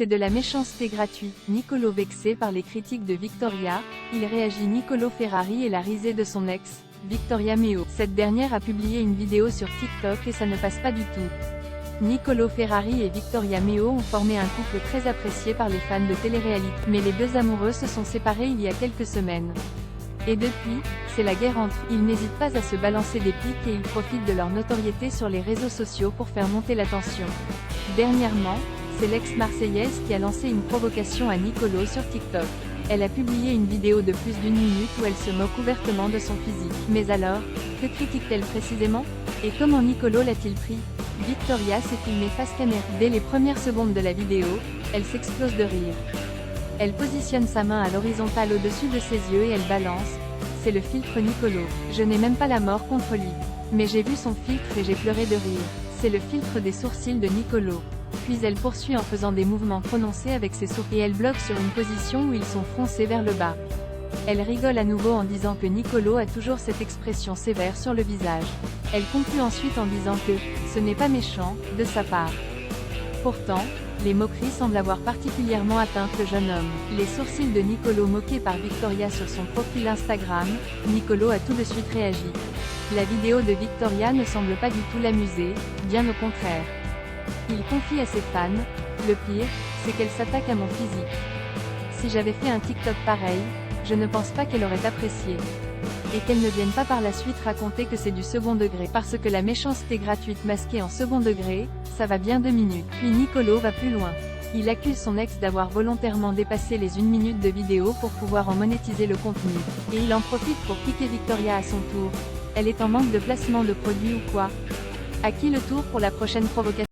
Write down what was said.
C'est de la méchanceté gratuite. Nicolo vexé par les critiques de Victoria, il réagit. Nicolo Ferrari et la risée de son ex, Victoria Meo. Cette dernière a publié une vidéo sur TikTok et ça ne passe pas du tout. Nicolo Ferrari et Victoria Meo ont formé un couple très apprécié par les fans de télé-réalité. Mais les deux amoureux se sont séparés il y a quelques semaines. Et depuis, c'est la guerre entre eux. Ils n'hésitent pas à se balancer des pics et ils profitent de leur notoriété sur les réseaux sociaux pour faire monter la tension. Dernièrement, c'est l'ex-marseillaise qui a lancé une provocation à Nicolo sur TikTok. Elle a publié une vidéo de plus d'1 minute où elle se moque ouvertement de son physique. Mais alors, que critique-t-elle précisément? Et comment Nicolo l'a-t-il pris? Victoria s'est filmée face caméra. Dès les premières secondes de la vidéo, elle s'explose de rire. Elle positionne sa main à l'horizontale au-dessus de ses yeux et elle balance. C'est le filtre Nicolo. Je n'ai même pas la mort contre lui. Mais j'ai vu son filtre et j'ai pleuré de rire. C'est le filtre des sourcils de Nicolo. Puis elle poursuit en faisant des mouvements prononcés avec ses sourcils et elle bloque sur une position où ils sont froncés vers le bas. Elle rigole à nouveau en disant que Nicolo a toujours cette expression sévère sur le visage. Elle conclut ensuite en disant que ce n'est pas méchant de sa part. Pourtant, les moqueries semblent avoir particulièrement atteint le jeune homme. Les sourcils de Nicolo moqués par Victoria sur son profil Instagram, Nicolo a tout de suite réagi. La vidéo de Victoria ne semble pas du tout l'amuser, bien au contraire. Il confie à ses fans, le pire, c'est qu'elle s'attaque à mon physique. Si j'avais fait un TikTok pareil, je ne pense pas qu'elle aurait apprécié. Et qu'elle ne vienne pas par la suite raconter que c'est du second degré. Parce que la méchanceté gratuite masquée en second degré, ça va bien 2 minutes. Puis Nicolo va plus loin. Il accuse son ex d'avoir volontairement dépassé les 1 minute de vidéo pour pouvoir en monétiser le contenu. Et il en profite pour piquer Victoria à son tour. Elle est en manque de placement de produits ou quoi? À qui le tour pour la prochaine provocation?